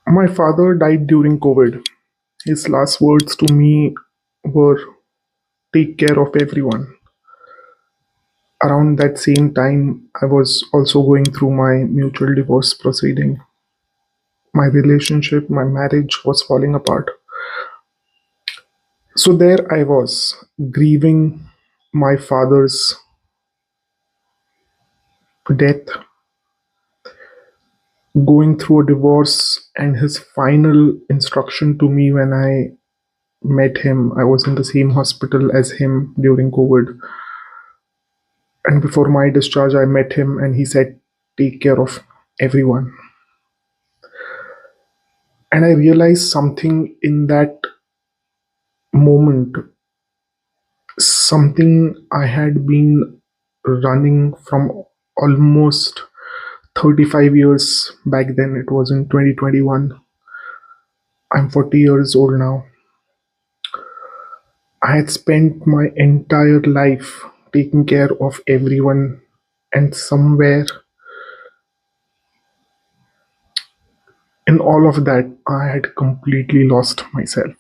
My father died during COVID. His last words to me were, "Take care of everyone." Around that same time, I was also going through my mutual divorce proceeding. My relationship, my marriage was falling apart. So there I was, grieving my father's death, going through a divorce, and his final instruction to me when I met him. I was in the same hospital as him during COVID. And before my discharge, I met him and he said, "Take care of everyone." And I realized something in that moment, something I had been running from almost 35 years back then. It was in 2021. I'm 40 years old now. I had spent my entire life taking care of everyone, and somewhere in all of that, I had completely lost myself.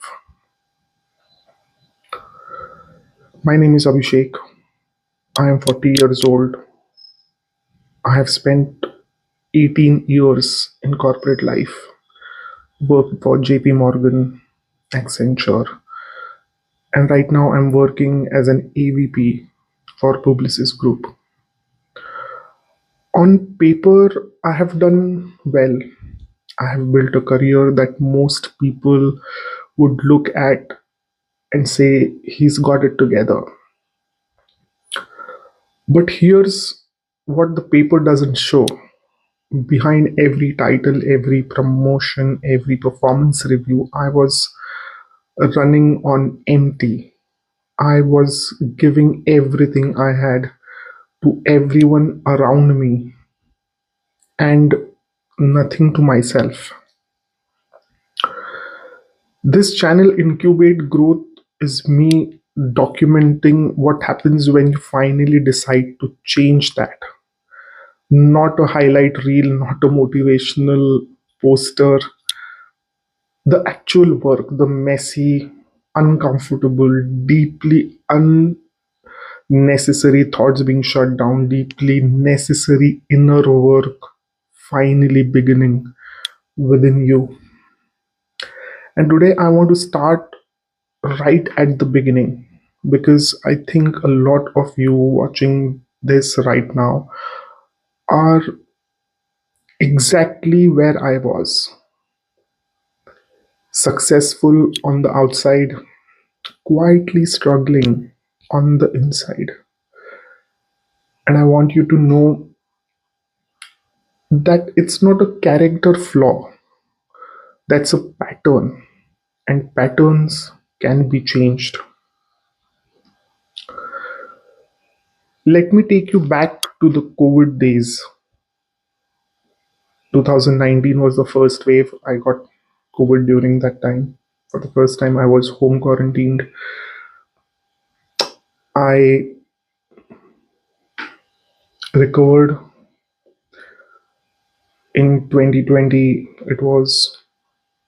My name is Abhishek. I am 40 years old. I have spent 18 years in corporate life, worked for JP Morgan, Accenture, and right now I'm working as an AVP for Publicis Group. On paper, I have done well. I have built a career that most people would look at and say he's got it together. But here's what the paper doesn't show. Behind every title, every promotion, every performance review, I was running on empty. I was giving everything I had to everyone around me and nothing to myself. This channel, Incubate Growth, is me documenting what happens when you finally decide to change that. Not a highlight reel, not a motivational poster, the actual work, the messy, uncomfortable, deeply unnecessary thoughts being shut down, deeply necessary inner work finally beginning within you. And today I want to start right at the beginning because I think a lot of you watching this right now are exactly where I was, successful on the outside, quietly struggling on the inside. And I want you to know that it's not a character flaw, that's a pattern, and patterns can be changed. Let me take you back to the COVID days. 2019 was the first wave. I got COVID during that time. For the first time, I was home quarantined. I recovered in 2020. It was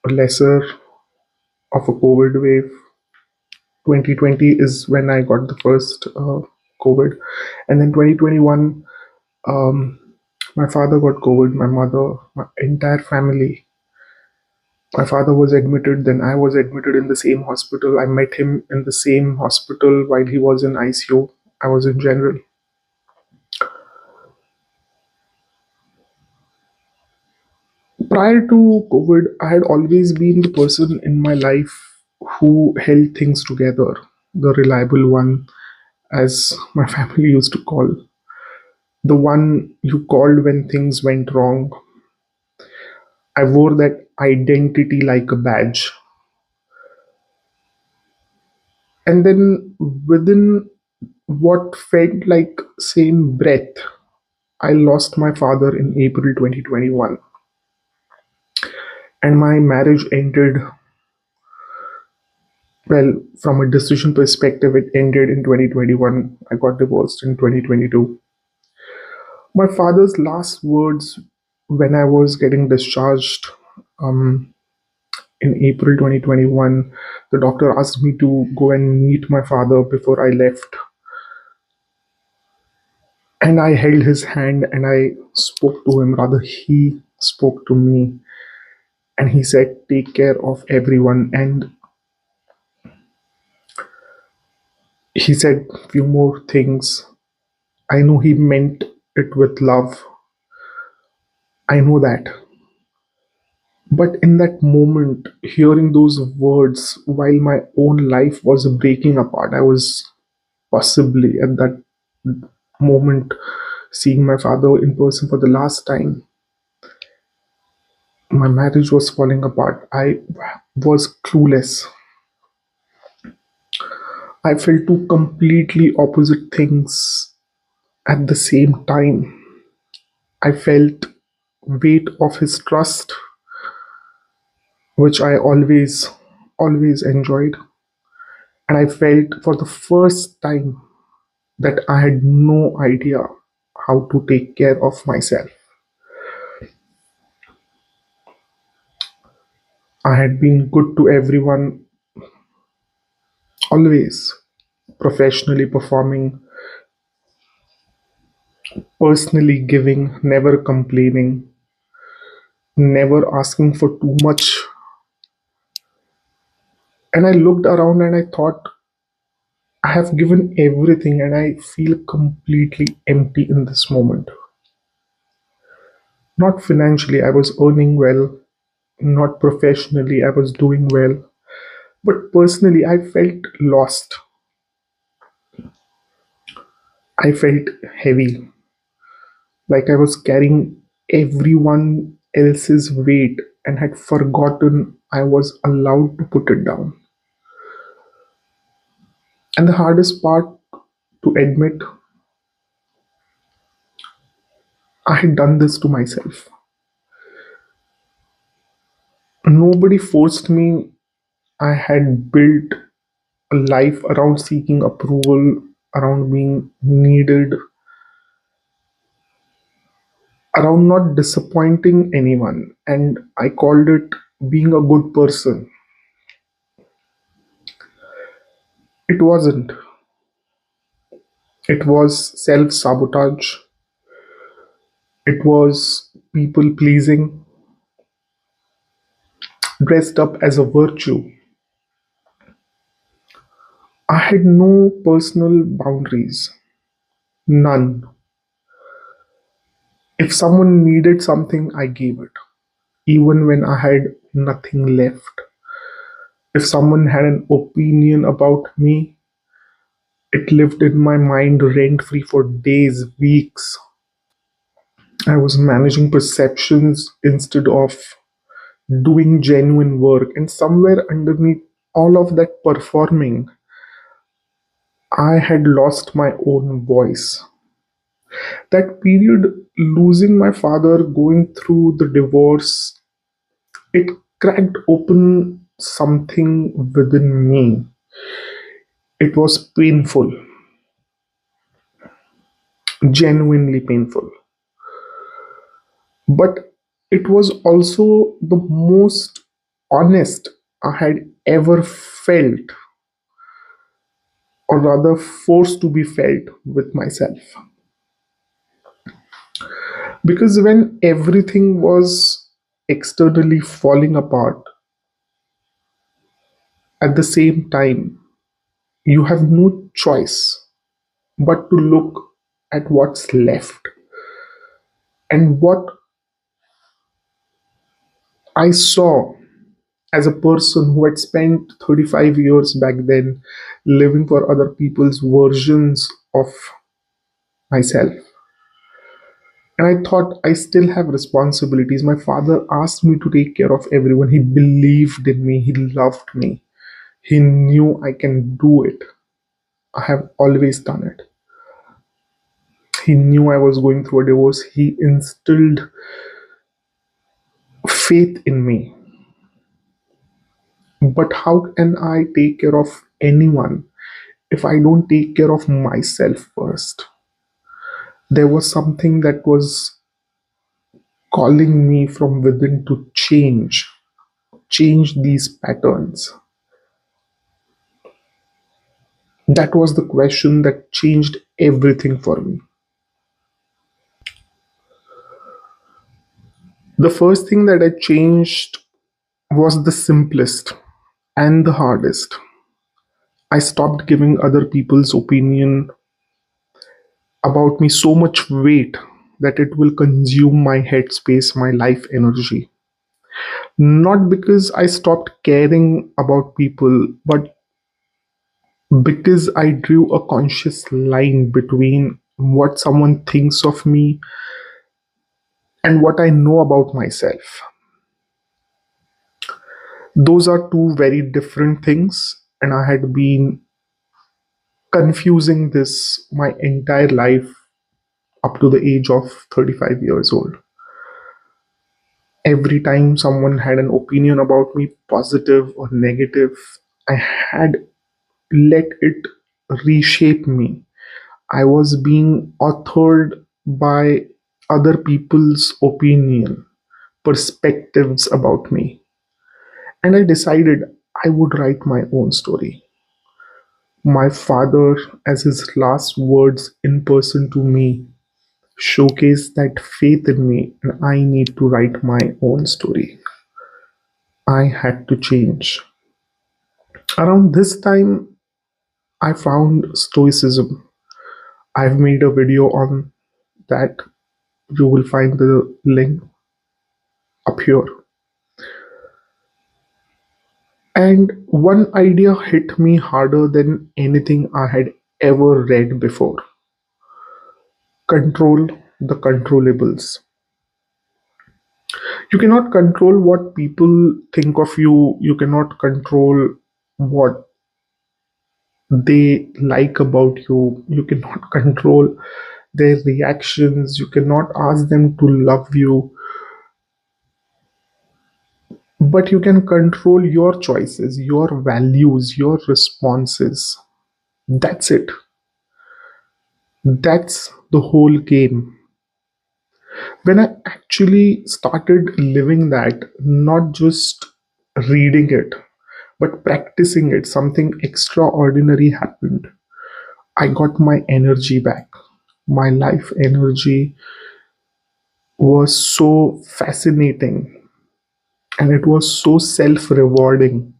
a lesser of a COVID wave. 2020 is when I got the first COVID, and then 2021, um, my father got COVID. My mother, my entire family. My father was admitted. Then I was admitted in the same hospital. I met him in the same hospital while he was in ICU. I was in general. Prior to COVID, I had always been the person in my life who held things together, the reliable one, as my family used to call, the one you called when things went wrong. I wore that identity like a badge. And then within what felt like same breath, I lost my father in April 2021 and my marriage ended. Well, from a decision perspective, it ended in 2021. I got divorced in 2022. My father's last words when I was getting discharged Um, in April 2021, the doctor asked me to go and meet my father before I left. And I held his hand and I spoke to him, rather, he spoke to me. And he said, "Take care of everyone." And he said few more things. I know he meant it with love. I know that. But in that moment, hearing those words while my own life was breaking apart, I was possibly at that moment seeing my father in person for the last time. My marriage was falling apart. I was clueless. I felt two completely opposite things at the same time. I felt weight of his trust, which I always enjoyed. And I felt for the first time that I had no idea how to take care of myself. I had been good to everyone, always professionally performing, personally giving, never complaining, never asking for too much. And I looked around and I thought, I have given everything and I feel completely empty in this moment. Not financially, I was earning well, not professionally, I was doing well, but personally, I felt lost. I felt heavy, like I was carrying everyone else's weight and had forgotten I was allowed to put it down. And the hardest part to admit, I had done this to myself. Nobody forced me. I had built a life around seeking approval, around being needed, around not disappointing anyone. And I called it being a good person. It wasn't. It was self sabotage, it was people pleasing, dressed up as a virtue. I had no personal boundaries, none. If someone needed something, I gave it, even when I had nothing left. If someone had an opinion about me, it lived in my mind rent free for days, weeks. I was managing perceptions instead of doing genuine work. And somewhere underneath all of that performing, I had lost my own voice. That period, losing my father, going through the divorce, it cracked open something within me. It was painful, genuinely painful. But it was also the most honest I had ever felt, or rather forced to be felt with myself. Because when everything was externally falling apart at the same time, you have no choice but to look at what's left. And what I saw as a person who had spent 35 years back then living for other people's versions of myself. And I thought I still have responsibilities. My father asked me to take care of everyone. He believed in me. He loved me. He knew I can do it. I have always done it. He knew I was going through a divorce. He instilled faith in me. But how can I take care of anyone if I don't take care of myself first? There was something that was calling me from within to change these patterns. That was the question that changed everything for me. The first thing that I changed was the simplest and the hardest. I stopped giving other people's opinion about me so much weight that it will consume my headspace, my life energy. Not because I stopped caring about people, but because I drew a conscious line between what someone thinks of me and what I know about myself. Those are two very different things, and I had been confusing this my entire life up to the age of 35 years old. Every time someone had an opinion about me, positive or negative, I had let it reshape me. I was being authored by other people's opinion, perspectives about me. And I decided I would write my own story. My father, as his last words in person to me, showcased that faith in me, and I need to write my own story. I had to change. Around this time, I found Stoicism. I've made a video on that. You will find the link up here. And one idea hit me harder than anything I had ever read before: control the controllables. You cannot control what people think of you, you cannot control what they like about you, you cannot control their reactions, you cannot ask them to love you, but you can control your choices, your values, your responses. That's it. That's the whole game. When I actually started living that, not just reading it, but practicing it, something extraordinary happened. I got my energy back. My life energy was so fascinating and it was so self rewarding.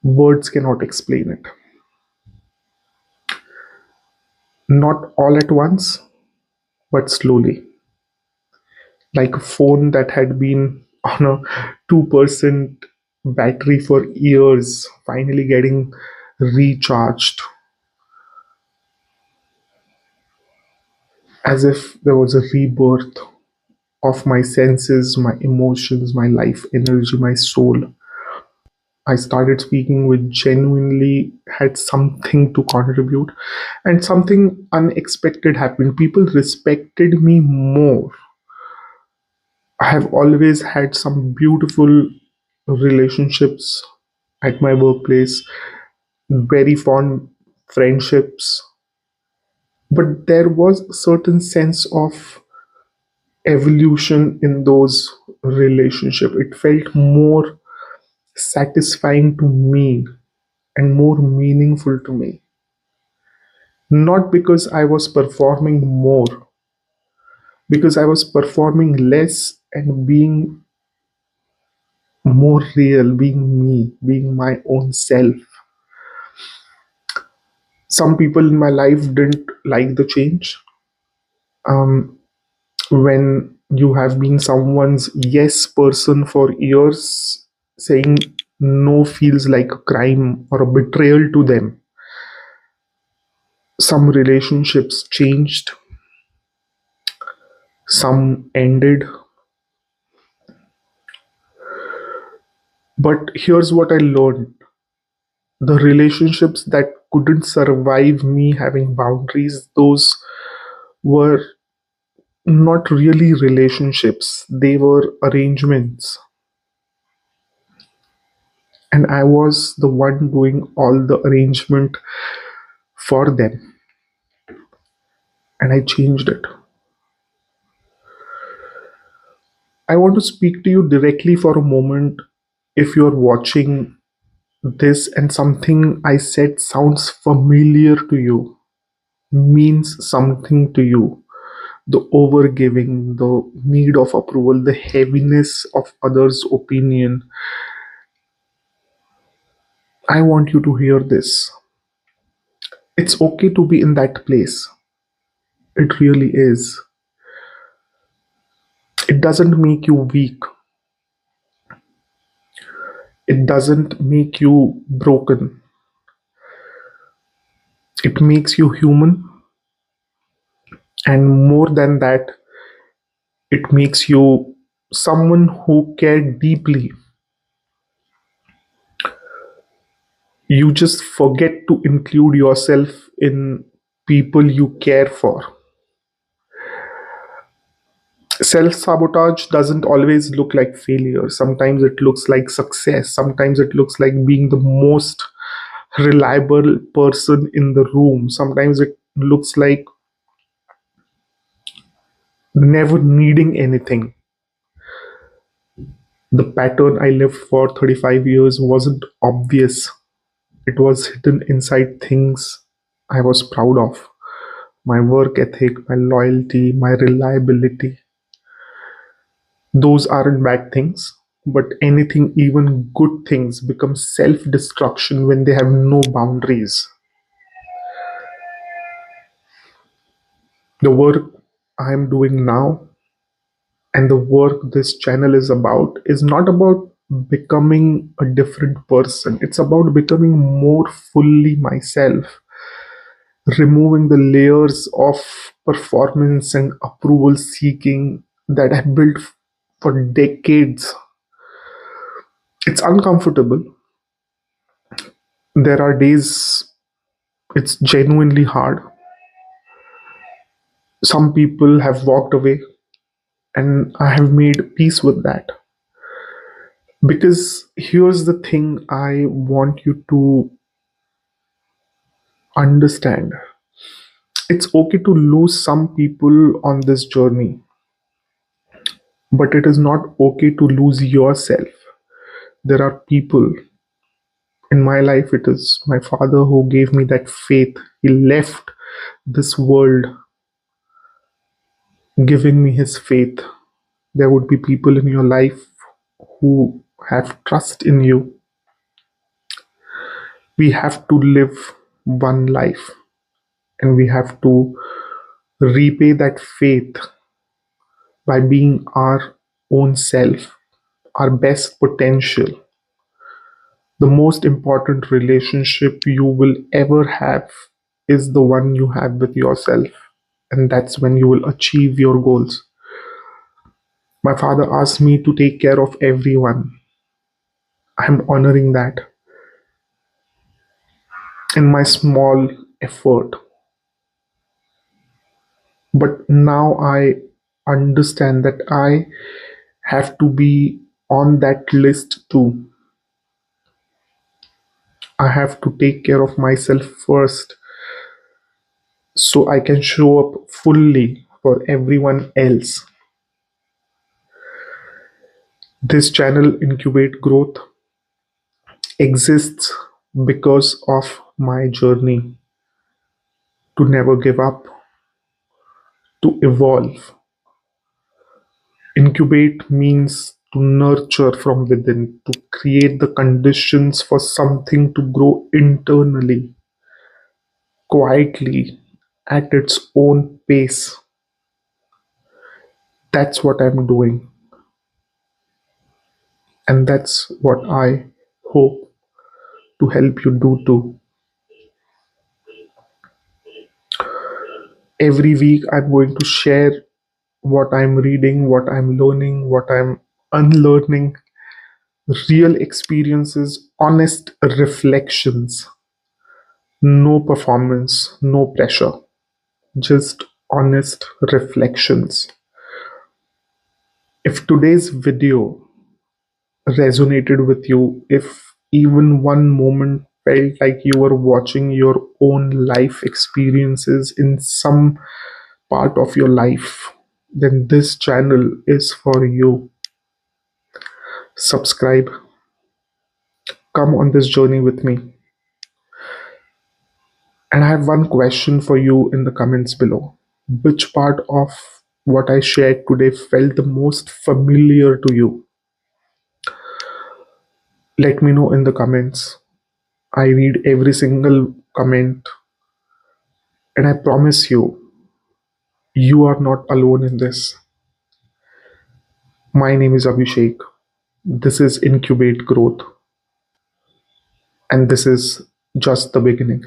Words cannot explain it. Not all at once, but slowly. Like a phone that had been on a 2% battery for years, finally getting recharged, as if there was a rebirth of my senses, my emotions, my life energy, my soul. I started speaking with genuinely had something to contribute, and something unexpected happened. People respected me more. I have always had some beautiful relationships at my workplace, very fond friendships, but there was a certain sense of evolution in those relationships. It felt more satisfying to me and more meaningful to me. Not because I was performing more, because I was performing less and being more real, being me, being my own self. Some people in my life didn't like the change. Um, when you have been someone's yes person for years, saying no feels like a crime or a betrayal to them. Some relationships changed, some ended. But here's what I learned: the relationships that couldn't survive me having boundaries, those were not really relationships, they were arrangements. And I was the one doing all the arrangement for them, and I changed it. I want to speak to you directly for a moment. If you're watching this and something I said sounds familiar to you, means something to you, the overgiving, the need of approval, the heaviness of others' opinion, I want you to hear this. It's okay to be in that place. It really is. It doesn't make you weak, it doesn't make you broken. It makes you human, and more than that, it makes you someone who cared deeply. You just forget to include yourself in people you care for. Self sabotage doesn't always look like failure. Sometimes it looks like success. Sometimes it looks like being the most reliable person in the room. Sometimes it looks like never needing anything. The pattern I lived for 35 years wasn't obvious, it was hidden inside things I was proud of: my work ethic, my loyalty, my reliability. Those aren't bad things, but anything, even good things, become self destruction when they have no boundaries. The work I'm doing now and the work this channel is about is not about becoming a different person. It's about becoming more fully myself, removing the layers of performance and approval seeking that I built for decades. It's uncomfortable. There are days it's genuinely hard. Some people have walked away, and I have made peace with that. Because here's the thing I want you to understand: it's okay to lose some people on this journey, but it is not okay to lose yourself. There are people in my life, it is my father who gave me that faith. He left this world giving me his faith. There would be people in your life who have trust in you. We have to live one life, and we have to repay that faith by being our own self, our best potential. The most important relationship you will ever have is the one you have with yourself, and that's when you will achieve your goals. My father asked me to take care of everyone. I'm honoring that in my small effort. But now I understand that I have to be on that list too. I have to take care of myself first so I can show up fully for everyone else. This channel, Incubate Growth, exists because of my journey to never give up, to evolve. Incubate means to nurture from within, to create the conditions for something to grow internally, quietly, at its own pace. That's what I'm doing, and that's what I hope to help you do too. Every week, I'm going to share what I'm reading, what I'm learning, what I'm unlearning, real experiences, honest reflections, no performance, no pressure, just honest reflections. If today's video resonated with you, if even one moment felt like you were watching your own life experiences in some part of your life, then this channel is for you. subscribe, come on this journey with me. And I have one question for you in the comments below. Which part of what I shared today felt the most familiar to you? Let me know in the comments. I read every single comment, and I promise you, you are not alone in this. My name is Abhishek. This is Incubate Growth, and this is just the beginning.